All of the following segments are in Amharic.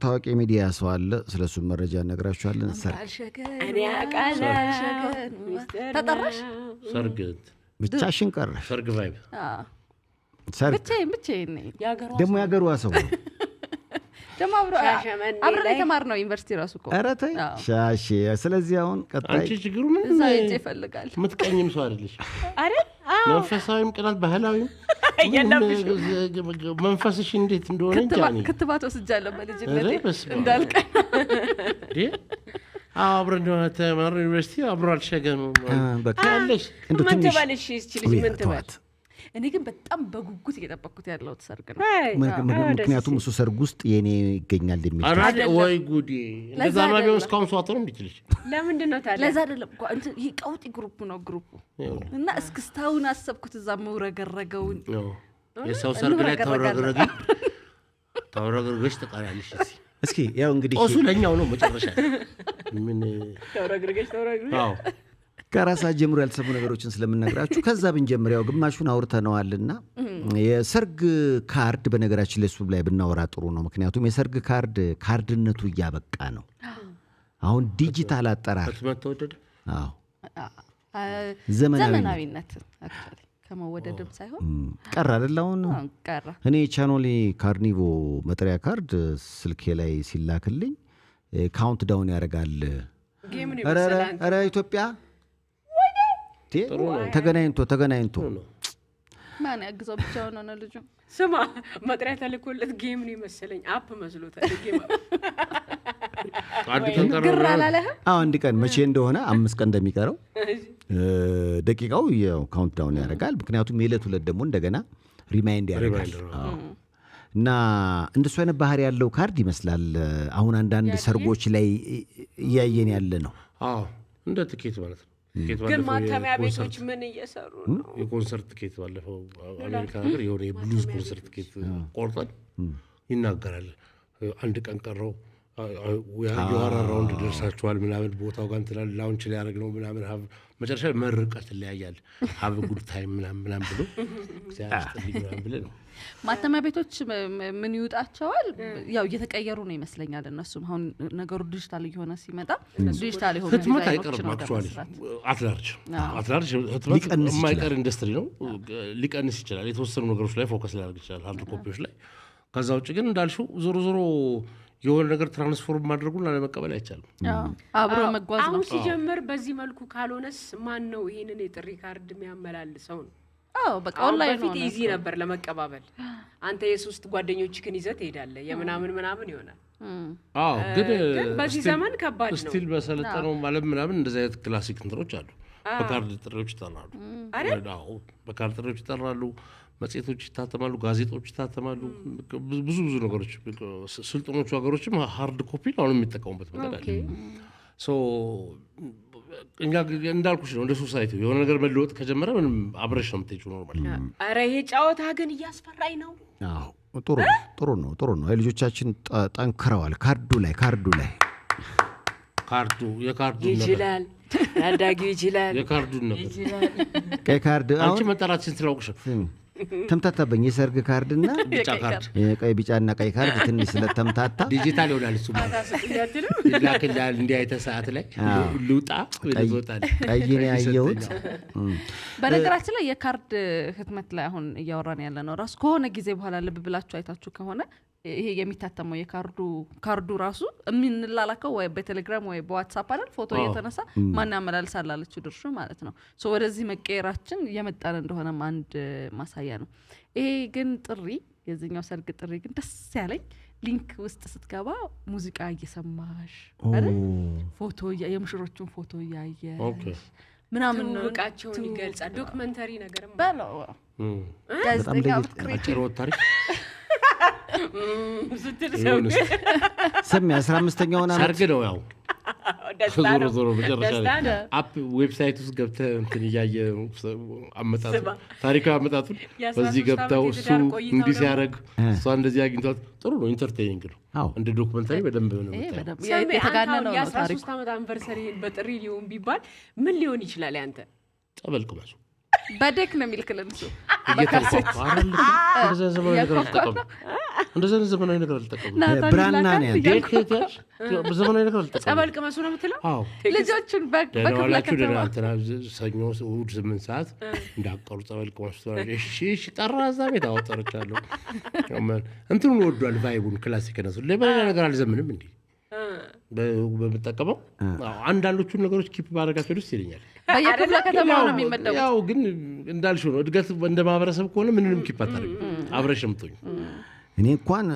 ታዋቂ ሚዲያ ሰው አለ ስለሱ መረጃ ነግራችኋለን እኔ አቃለሁ ተጠራሽ ሰርግ ብቻሽን ቀረሽ ሰርግ ቫይብ ብቻዬን ነኝ ደግሞ ያገሩዋ ሰው ደግሞ አብረን የተማርነው ዩኒቨርሲቲ ራሱ እኮ ኧረ ተይ ሻሺ ስለዚህ አሁን ቀጣይ አንቺ ችግሩ ምን እዛ ይፈልጋል ምትቀኝም ሰው አይደለሽ አይደል መንፈሳዊም ቅናት ባህላዊም የለብሽ መንፈስሽ እንዴት እንደሆነ እንጃኒ ክትባት ወስጃለሁ በልጅነቴ እንዳልቀኝ አብረን እንደሆነ ተማር ዩኒቨርሲቲ አብሮ አልሸገም በቃ ያለሽ ምን ትባልሽ እቺ ልጅ ምን ትባል እኔ ግን በጣም በጉጉት እየተጠበቅኩት ያለው ሰርግ ነው ምክንያቱም እሱ ሰርግ ውስጥ የኔ ይገኛል የሚል አራድ ወይ ጉዲ ለዛ ነው ቢሆንስ ካውንስ ዋተር እንድትልሽ ለምንድን ነው ታዲያ ለዛ አይደለም ይሄ ቀውጢ ግሩፕ ነው ግሩፑ እና እስክስታውን አሰብኩት እዛ መውረገረገውን የሰው ሰርግ ላይ ተወረገረገሽ ተቃራልሽ እስኪ ያው እንግዲህ እሱ ለኛው ነው መጨረሻ ምን ተወረገረገሽ አዎ ከራሳ ጀምሮ ያልሰሙ ነገሮችን ስለምንነግራችሁ ከዛ ብንጀምሪያው ግማሹን አውርተናልና የሰርግ ካርድ በነገራችን ላይ ላይ ብናወራ ጥሩ ነው ምክንያቱም የሰርግ ካርድነቱ ያበቃ ነው አሁን ዲጂታል አጠራር ተወደደ አዎ ዘመናዊነት አክቹአሊ ከመወደድም ሳይሆን ቀር አይደለም ቀር እኔ ቻኖሊ ካርኒቮ መጥሪያ ካርድ ስልኬ ላይ ሲላክልኝ ካውንት ዳውን ያደርጋል ኧረ ኢትዮጵያ ተገናኝቶ ማን ያግዘው ብቻው ነው ልጁ ስማ መጥሪያ ተልኮለት ጌም ነው መሰለኝ አፕ መስሎታል ጌም አንድ ቀን መቼ እንደሆነ 5 ቀን እንደሚቀረው ደቂቃው ያው ካውንት ዳውን ያደርጋል ምክንያቱም የዕለት ሁለት ደግሞ እንደገና ሪማይንድ ያደርጋል እና እንደሱ አይነት ባህሪ ያለው ካርድ ይመስላል አሁን አንዳንድ ሰርጎች ላይ ያየን ያለ ነው እንደ ትኬት ማለት ነው ግን ማተሚያ ቤቶች ምን እየሰሩ ነው የኮንሰርት ትኬት ባለፈው አሜሪካ ሀገር የሆነ የብሉዝ ኮንሰርት ትኬት ቆርጠን ይናገራል አንድ ቀን ቀረው የዋራ ራውንድ ደርሳችኋል ምናምን ቦታው ጋር እንትን ላውንች ላይ ያደረግነው ምናምን መጨረሻ መርቀት ይለያያል ሀብ ጉድ ታይም ምናምን ብሎ ምናምን ብለ ነው ማተሚያ ቤቶች ምን ይውጣቸዋል ያው እየተቀየሩ ነው ይመስለኛል እነሱም አሁን ነገሩ ዲጂታል እየሆነ ሲመጣ ዲጂታል ይሆነ ህትመት አይቀርም አክቹአሊ አትላርጅ ህትመት የማይቀር ኢንዱስትሪ ነው ሊቀንስ ይችላል የተወሰኑ ነገሮች ላይ ፎከስ ሊያደርግ ይችላል ሃርድ ኮፒዎች ላይ ከዛ ውጭ ግን እንዳልሽው ዞሮ የሆነ ነገር ትራንስፎርም ማድረጉን ለመቀበል አይቻልም አብሮ መጓዝ ነው አሁን ሲጀምር በዚህ መልኩ ካልሆነስ ማን ነው ይሄንን የጥሪ ካርድ የሚያመላልሰው ነው በቃ ኦንላይን ነው ኢዚ ነበር ለመቀባበል አንተ የሶስት ጓደኞችህን ይዘህ ትሄዳለህ የምናምን ይሆናል ግን በዚህ ዘመን ከባድ ነው ስቲል በሰለጠነው ማለት ምናምን እንደዚህ አይነት ክላሲክ እንትሮች አሉ በካርድ ጥሪዎች ይጠራሉ በካርድ ጥሪዎች ይጠራሉ መጽሔቶች ይታተማሉ ጋዜጦች ይታተማሉ ብዙ ነገሮች ስልጣኖቹ ሀገሮችም ሃርድ ኮፒ ነው የሚጠቀሙበት መንገድ አለ እኛ እንዳልኩሽ ነው እንደ ሶሳይቲ የሆነ ነገር መለወጥ ከጀመረ ምንም አብረሽ ነው የምትሄጂው ኖርማል ኧረ ይሄ ጫወታ ግን እያስፈራኝ ነው ጥሩ ነው የልጆቻችን ጠንክረዋል ካርዱ ላይ የካርዱ ይችላል ያዳጊው ይችላል የካርዱ ነገር ቀይ ካርድ አንቺ መጠራችን ስለውቅሽ ተምታታበኝ የሰርግ ካርድና ቢጫ ካርድ ቀይ ቢጫና ቀይ ካርድ ትንሽ ስለተምታታ ዲጂታል ይሆናል እሱ ይላክላል እንዲህ አይተ ሰዓት ላይ ልውጣ ወጣል ቀይን ያየሁት በነገራችን ላይ የካርድ ህትመት ላይ አሁን እያወራን ያለ ነው ራስ ከሆነ ጊዜ በኋላ ልብ ብላችሁ አይታችሁ ከሆነ ይሄ የሚታተመው የካርዱ ራሱ ምንላላከው ወይ በቴሌግራም ወይ በዋትስአፕ አይደል ፎቶ እየተነሳ ማን ያመላልሳል አለችው ድርሹ ማለት ነው ወደዚህ መቀየራችን የመጣን እንደሆነ አንድ ማሳያ ነው ይሄ ግን ጥሪ የዚህኛው ሰርግ ጥሪ ግን ደስ ያለኝ ሊንክ ውስጥ ስትገባ ሙዚቃ እየሰማሽ አይደል ፎቶ የሙሽሮቹን ፎቶ ያያየሽ ምናምን ወቃቸውን ይገልጻል ዶክመንተሪ ነገርም ባለው ጋዜጠኛ አጭር ታሪክ ሰሚ 15ኛውን አመት ሰርግ ነው ያው ዞሮ መጨረሻ አፕ ዌብሳይት ውስጥ ገብተህ እንትን ያየ አመጣጡ ታሪካዊ አመጣጡን በዚህ ገብተው እሱ እንዲህ ሲያደርግ እሷ እንደዚህ አግኝቷት ጥሩ ነው ኢንተርቴይኒንግ ነው እንደ ዶክመንታሪ በደንብ ነው የተጋነነው ነው ታሪኩ 13 ዓመት አንቨርሰሪ በጥሪ ሊሆን ቢባል ምን ሊሆን ይችላል ያንተ ጠበልቅ ማለት በዴክ ነው የሚልክልን እሱ እየተንኳኳ አይደል? እንደዛ ዘመናዊ ነገር አልተጠቀምም። እንደዛ ዘመናዊ ነገር አልተጠቀምም። ብራና ነው ያለው። ዴክ ሄደሽ ዘመናዊ ነገር አልተጠቀምም። ጸበል ቅመሱ ነው የምትለው? አዎ ልጆቹን በክፍለ ደህናዋላችሁ ከተማ ደህና እንትና ሰኞ እሑድ 8 ሰዓት እንዳቀሩ ጸበል ቅመሱ ትላለች። እሺ ጠራ እዛ ቤት አወጣረቻለሁ። እንትኑን ወዷል ቫይቡን ክላሲክ ነው። ለበላ ነገር አልዘምንም እንዴ በመጠቀመው አንዳንዶቹን ነገሮች ኪፕ ባደረጋቸው ደስ ይለኛል። በየክፍለ ከተማው ነው የሚመደቡት። ያው ግን እንዳልሽው ነው እድገት እንደ ማህበረሰብ ከሆነ ምንንም ኪፕ አታደርጊ አብረሽምቶኝ እኔ እንኳን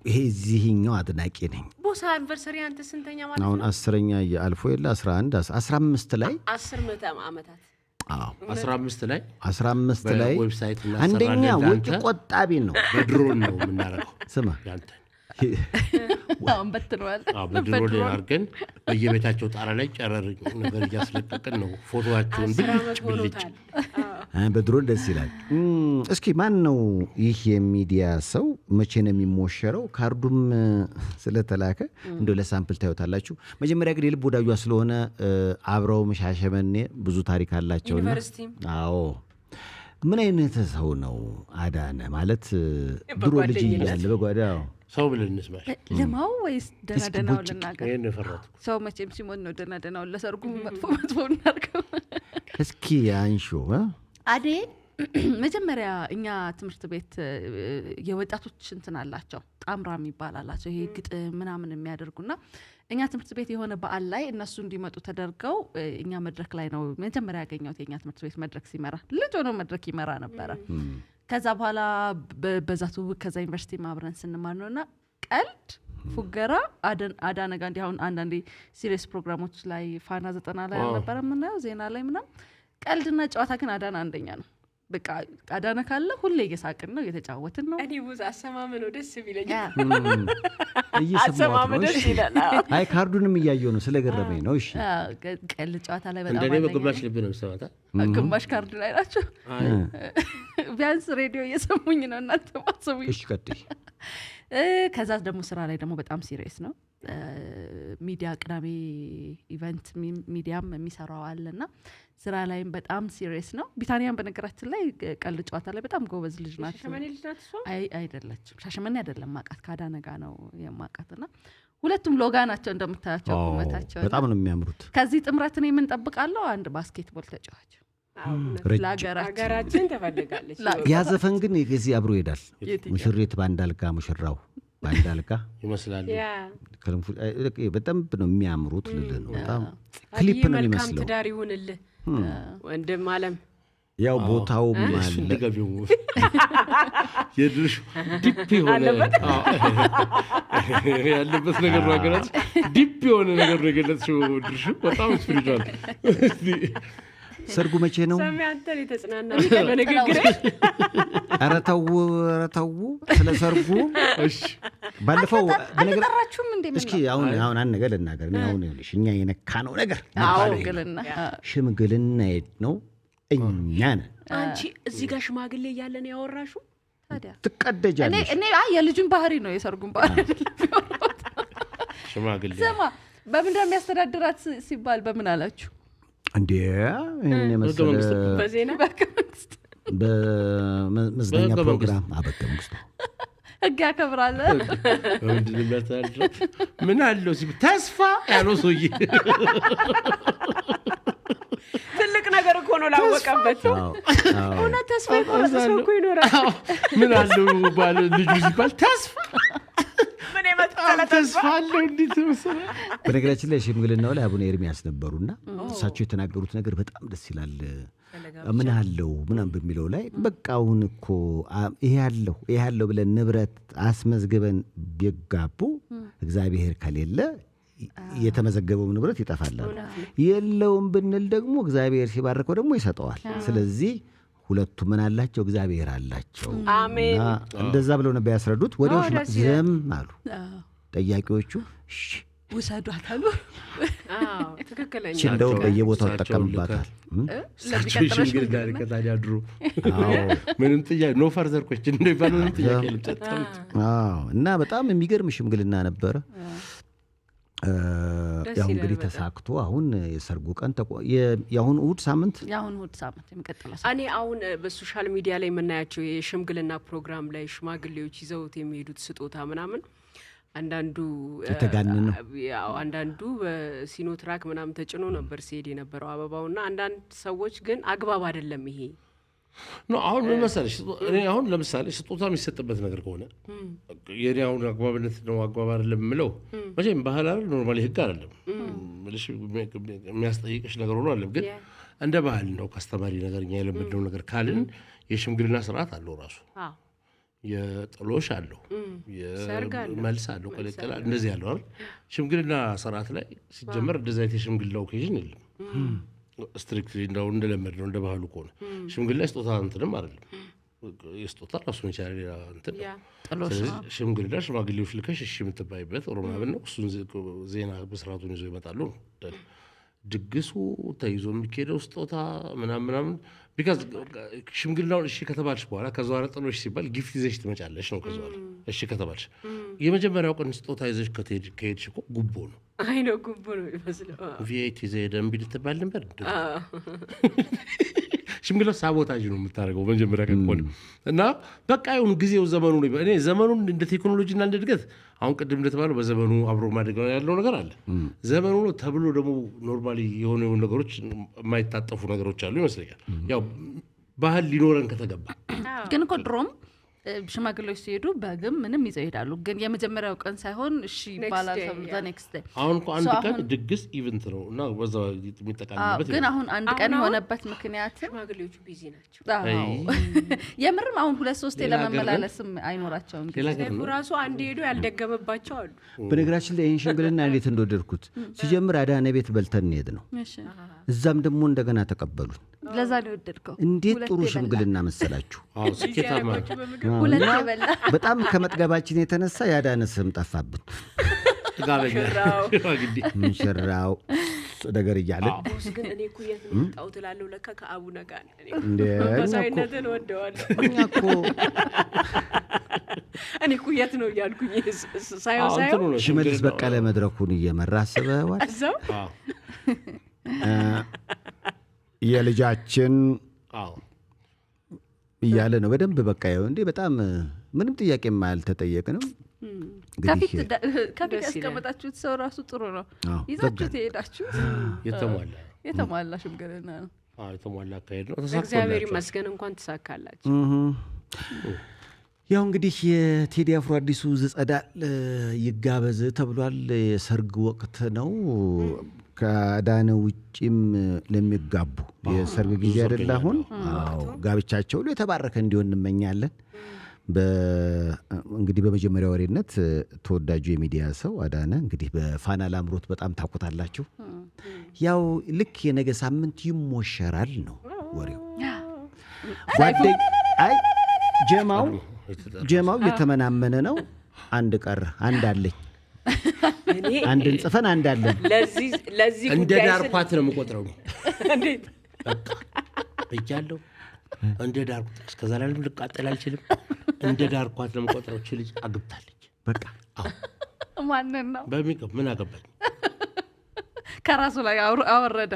ይሄ እዚህኛው አድናቂ ነኝ። ቦሳ አንቨርሰሪ አንተ ስንተኛ ማለት ነው? አሁን 10ኛ አልፎ የለ 11 15 ላይ 10 ዓመታት 15 ላይ 15 ላይ ዌብሳይት እና አንደኛ ወጪ ቆጣቢ ነው። በድሮን ነው የምናረጋው። ስማ ያንተ አሁን በትነዋል። በድሮን አድርገን በየቤታቸው ጣራ ላይ ጨረር ነገር እያስለቀቅን ነው ፎቶዋቸውን ብልጭ በድሮን ደስ ይላል። እስኪ ማን ነው ይህ የሚዲያ ሰው መቼ ነው የሚሞሸረው? ካርዱም ስለተላከ እንደው ለሳምፕል ታዩታላችሁ። መጀመሪያ ግን የልብ ወዳጇ ስለሆነ አብረው መሻሸመኔ ብዙ ታሪክ አላቸውና አዎ ምን አይነት ሰው ነው አዳነ ማለት ድሮ ልጅ እያለ በጓዳው ሰው ብለን እንስማሽ ለማው ወይስ ደናደናው ልናገር? ይሄን ፈራቱ ሰው መቼም ሲሞት ነው ደናደናው ለሰርጉ መጥፎ እናርገው። እስኪ አንሾ አዴ መጀመሪያ እኛ ትምህርት ቤት የወጣቶች እንትን አላቸው ጣምራ የሚባላላቸው ይሄ ግጥም ምናምን የሚያደርጉና እኛ ትምህርት ቤት የሆነ በዓል ላይ እነሱ እንዲመጡ ተደርገው እኛ መድረክ ላይ ነው መጀመሪያ ያገኘሁት። የኛ ትምህርት ቤት መድረክ ሲመራ ልጅ ሆኖ መድረክ ይመራ ነበር። ከዛ በኋላ በዛቱ ከዛ ዩኒቨርሲቲ ማብረን ስንማር ነውና ቀልድ ፉገራ አዳነጋ እንዲህ አሁን አንዳንዴ ሲሪየስ ፕሮግራሞች ላይ ፋና 90 ላይ ነበር ምናየው ዜና ላይ ምናምን ቀልድና ጨዋታ ግን አዳነ አንደኛ ነው። በቃ አዳነ ካለ ሁሌ እየሳቅን ነው እየተጫወትን ነው። እኔ ብዙ አሰማመን ነው ደስ ቢለኝ አሰማመን ደስ ይላል። አይ ካርዱንም እያየው ነው ስለገረመኝ ነው። እሺ ቀልድ ጨዋታ ላይ በጣም እንደኔ በግማሽ ልብ ነው ሰማታ ግማሽ ካርድ ላይ ናቸው። ቢያንስ ሬዲዮ እየሰሙኝ ነው እናንተ ማሰሙኝ። እሺ ቀጥይ። ከዛ ደግሞ ስራ ላይ ደግሞ በጣም ሲሪየስ ነው። ሚዲያ ቅዳሜ ኢቨንት ሚዲያም የሚሰራው አለና ስራ ላይም በጣም ሲሪየስ ነው። ቢታኒያን በነገራችን ላይ ቀልድ ጨዋታ ላይ በጣም ጎበዝ ልጅ ናት። ሻሸመኔ ልጅ ናት እሷ? አይደለችም። ሻሸመኔ አይደለም ማቃት ካዳነጋ ነው የማቃትና ሁለቱም ሎጋ ናቸው እንደምታያቸው ቁመታቸው በጣም ነው የሚያምሩት። ከዚህ ጥምረት ነው የምንጠብቃለው አንድ ባስኬትቦል ተጫዋች ለሀገራችን ተፈልጋለች። ያ ዘፈን ግን ከዚህ አብሮ ይሄዳል። ሙሽሪት ባንዳልጋ ሙሽራው ባንዳልጋ ይመስላል። በጣም ነው የሚያምሩት ልልህ ነው። በጣም ክሊፕ ነው የሚመስለው። ትዳር ይሁንልህ ወንድም አለም። ያው ቦታው ማለት እንደገቢው የድርሽ ዲፕ የሆነ ያለበት ነገር ነው። አገራችን ዲፕ የሆነ ነገር ነው የገለጽሽው ድርሽ በጣም ስፒሪቹዋል። ሰርጉ መቼ ነው? ሰሚ አንተን የተጽናና በንግግር ኧረ ተው ስለ ሰርጉ እሺ ባለፈው በነገራችሁም እንደ እስኪ አሁን አንድ ነገር ልናገር ነው። አሁን ይኸውልሽ እኛ የነካነው ነገር ሽምግልና ነው እኛ ነን። አንቺ እዚህ ጋር ሽማግሌ እያለ ነው ያወራሽው? ታዲያ ትቀደጃለሽ። እኔ የልጁን ባህሪ ነው የሰርጉን ባህሪ ሽማግሌ ስማ በምንድነው የሚያስተዳድራት ሲባል በምን አላችሁ እንዴ? እኔ መሰለ በዜና በመዝናኛ ፕሮግራም አበቀምኩት ህግ ያከብራል። ምንድነው የሚያስተዳድራት? ምን አለው ሲል ተስፋ ያለው ሰውዬ ትልቅ ነገር እኮ ነው ላወቀበት። እና ተስፋ ይቆረጥ ሰው እኮ ይኖራል። ምን አለው ባለ ልጁ ሲባል ተስፋ ምን የመጣለ ተስፋ አለው እንዴት መሰለ። በነገራችን ላይ ሽምግልናው ላይ አቡነ ኤርሚያስ ነበሩና እሳቸው የተናገሩት ነገር በጣም ደስ ይላል። ምን አለው ምናምን በሚለው ላይ በቃ አሁን እኮ ይሄ ያለው ብለን ንብረት አስመዝግበን ቢጋቡ እግዚአብሔር ከሌለ የተመዘገበው ንብረት ይጠፋል። የለውም ብንል ደግሞ እግዚአብሔር ሲባርከው ደግሞ ይሰጠዋል። ስለዚህ ሁለቱ ምን አላቸው? እግዚአብሔር አላቸው። አሜን። እንደዛ ብለው ነበር ያስረዱት። ወዲያው ዝም አሉ ጠያቂዎቹ። እሺ ውሰዷት አሉ። ትክክለኛ እንደው በየቦታው ተጠቀምባታል። ለዚህ ጋር ከታዲያ ድሮ ምንም ጥያቄ ኖ ፈርዘር ኩዌስችን እንደይባል ምንም ጥያቄ ልጨጣም። እና በጣም የሚገርም ሽምግልና ነበረ። ያው እንግዲህ ተሳክቶ አሁን የሰርጉ ቀን የአሁን እሑድ ሳምንት የሚቀጥለው እኔ አሁን በሶሻል ሚዲያ ላይ የምናያቸው የሽምግልና ፕሮግራም ላይ ሽማግሌዎች ይዘውት የሚሄዱት ስጦታ ምናምን አንዳንዱ የተጋነነ ያው አንዳንዱ በሲኖትራክ ምናምን ተጭኖ ነበር ሲሄድ የነበረው አበባውና አንዳንድ ሰዎች ግን አግባብ አይደለም ይሄ ነው አሁን ምን መሰለሽ እኔ አሁን ለምሳሌ ስጦታ የሚሰጥበት ነገር ከሆነ የኔ አሁን አግባብነት ነው አግባብ አይደለም ምለው መቼም ባህል አይደል ኖርማሊ ህግ አይደለም ምልሽ የሚያስጠይቅሽ ነገር ሆኖ አይደለም ግን እንደ ባህል ነው ካስተማሪ ነገርኛ የለመደው ነገር ካልን የሽምግልና ስርዓት አለው ራሱ የጥሎሽ አለው የመልስ አለው ቀለቀላ እንደዚህ ያለው አይደል ሽምግልና ስርዓት ላይ ሲጀመር እንደዛ የሽምግልና ኦኬዥን የለም ስትሪክትሊ እንደው እንደለመድነው እንደ ባህሉ ከሆነ ሽምግልና ስጦታ እንትንም አይደለም የስጦታ ራሱ ይቻላል እንትን ሽምግልና ሽማግሌዎች ልከሽ እሺ የምትባይበት ኦሮማብን ነው እሱን ዜና በስርዓቱን ይዞ ይመጣሉ ድግሱ ተይዞ የሚኬደው ስጦታ ምናምን ቢካዝ ሽምግልናው እሺ ከተባልሽ በኋላ ከዛ ወራ ጥሎሽ ሲባል ጊፍት ይዘሽ ትመጫለሽ ነው ከዛ ወራ እሺ ከተባልሽ የመጀመሪያው ቀን ስጦታ ይዘሽ ከሄድሽ እኮ ጉቦ ነው አይ ነው ጉቦ ነው ይመስለው ቪኤቲ ዘደም ቢልትባል ነበር ሽምግልና ሳቦታጅ ነው የምታደርገው መጀመሪያ ከቆል እና በቃ ይሁን ጊዜው ዘመኑ ነው እኔ ዘመኑን እንደ ቴክኖሎጂና እንደ እድገት አሁን ቅድም እንደተባለው በዘመኑ አብሮ ማደግ ያለው ነገር አለ ዘመኑ ነው ተብሎ ደግሞ ኖርማሊ የሆኑ ነገሮች የማይታጠፉ ነገሮች አሉ ይመስለኛል ያው ባህል ሊኖረን ከተገባ ግን እኮ ድሮም ሽማግሌዎች ሲሄዱ በግም ምንም ይዘው ይሄዳሉ ግን የመጀመሪያው ቀን ሳይሆን እሺ ይባላል the next day አሁን እኮ አንድ ቀን ድግስ ኢቨንት ነው እና በዛ የሚጠቃለልበት ግን አሁን አንድ ቀን የሆነበት ምክንያት ሽማግሌዎቹ ቢዚ ናቸው የምርም አሁን 2-3 ለመመላለስም አይኖራቸውም ግን ራሱ አንድ ሄዶ ያልደገመባቸው አሉ በነገራችን ላይ ሽምግልና እንዴት እንደወደድኩት ሲጀምር አዳነ ቤት በልተን ሄድ ነው እዛም ደግሞ እንደገና ተቀበሉን ለዛ ነው ወደድከው እንዴት ጥሩ ሽምግልና መሰላችሁ አዎ ስኬታማ ሁለት ይበላ በጣም ከመጥገባችን የተነሳ ያዳነ ስም ጠፋብን ሙሽራው ነገር እያለ ግን እኔ እኮ የት ነው የመጣሁት እላለሁ ለካ ከአቡነ ጋር መንፈሳዊነትን ወደዋለሁ እኔ እኮ የት ነው እያልኩኝ ሳይሆን ሽመልስ በቀለ መድረኩን እየመራ አስበዋል የልጃችን እያለ ነው በደንብ በቃ እንዴ በጣም ምንም ጥያቄ ማል ተጠየቀ ነው ከፊት ያስቀመጣችሁት ሰው ራሱ ጥሩ ነው ይዛችሁት ሄዳችሁ የተሟላ ሽምግልና ነው የተሟላ አካሄድ ነው እግዚአብሔር ይመስገን እንኳን ተሳካላችሁ ያው እንግዲህ የቴዲ አፍሮ አዲሱ ዝጸዳል ይጋበዝ ተብሏል የሰርግ ወቅት ነው ከዳነ ውጪም ለሚጋቡ የሰርግ ጊዜ አይደል አሁን አዎ ጋብቻቸው ለተባረከ እንዲሆን እንመኛለን እንግዲህ በመጀመሪያው ወሬነት ተወዳጁ የሚዲያ ሰው አዳነ እንግዲህ በፋና ላምሮት በጣም ታቆታላችሁ ያው ልክ የነገ ሳምንት ይሞሸራል ነው ወሬው ጓደኛ አይ ጀማው የተመናመነ ነው አንድ ቀር አንድ አለኝ አንድን ጽፈን አንድ አለን ለዚህ እንደ ዳርኳት ነው የምቆጥረው እንዴት በቃ እንደ ዳርኳት እስከዛላለም ልቃጠል አልችልም እንደ ዳርኳት ነው የምቆጥረው ልጅ አግብታለች በቃ ማንን ነው በሚቀብ ምን አገባኝ ከራሱ ላይ አወረደ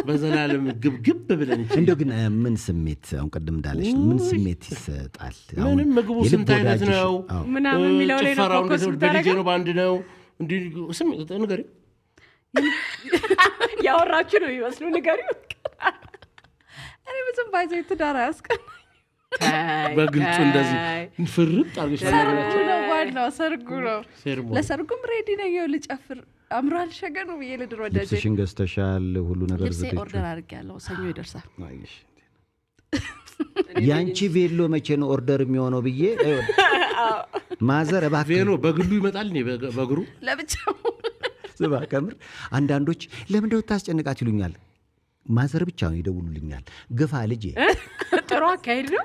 በዘላለም ግብግብ ብለን እንደው ግን ምን ስሜት አሁን ቀደም እንዳለሽ ምን ስሜት ይሰጣል ምንም ምግቡ ስንት አይነት ነው ምናምን የሚለው ላይ ነው ፎከስ በልጅ ነው ባንድ ነው እንዴ ስሜት ንገሪ ያወራችሁ ነው ይመስሉ ንገሪ እኔ ብዙም ባይዘው ትዳር ያስቀናኝ በግልጽ እንደዚህ ፍርጥ አርገሽ ነው ዋናው ሰርጉ ነው ለሰርጉም ሬዲ ነኝ ልጨፍር አምራል ሸገኑ በየለድሮ ወዳጄ ልብስሽን ገዝተሻል ሁሉ ነገር ዝግጁ ኦርደር አድርጌያለሁ ሰኞ ይደርሳል አይሽ ያንቺ ቬሎ መቼ ነው ኦርደር የሚሆነው ብዬ ማዘር እባክህ ቬሎ በግሉ ይመጣል ነው በግሩ ለብቻው ዝባ ከምር አንዳንዶች ለምን እንደው ታስጨንቃት ይሉኛል ማዘር ብቻ ነው ይደውሉልኛል ገፋ ልጄ ጥሩ አካሄድ ነው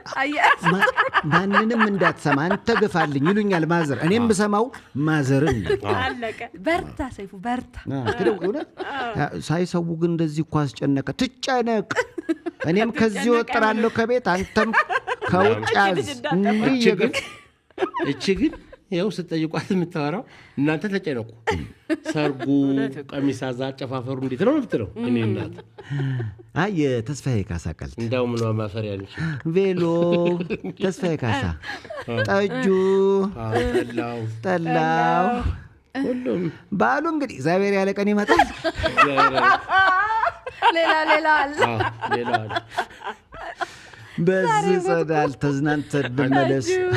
ማንንም እንዳትሰማ አንተ ገፋልኝ ይሉኛል ማዘር እኔም በሰማው ማዘርን አለቀ በርታ ሰይፉ በርታ ከደውለ ሳይሰው ግን እንደዚህ እኮ አስጨነቀ ትጨነቅ እኔም ከዚህ ወጥራለሁ ከቤት አንተም ከውጭ ያዝ እንዴ እቺ ግን ያው ስትጠይቋት የምታወራው እናንተ ተጨነቁ ሰርጉ ቀሚስ አጨፋፈሩ እንዴት ነው የምትለው እኔ እናት የተስፋዬ ካሳ ቀልድ እንዳው ምን ማፈሪያ ልጅ ቬሎ ተስፋዬ ካሳ ጠጁ ጠላው ሁሉም ባሉ እንግዲህ እግዚአብሔር ያለ ቀን ይመጣል ሌላ አለ በዚህ ጸዳል ተዝናንተን ብንመለስ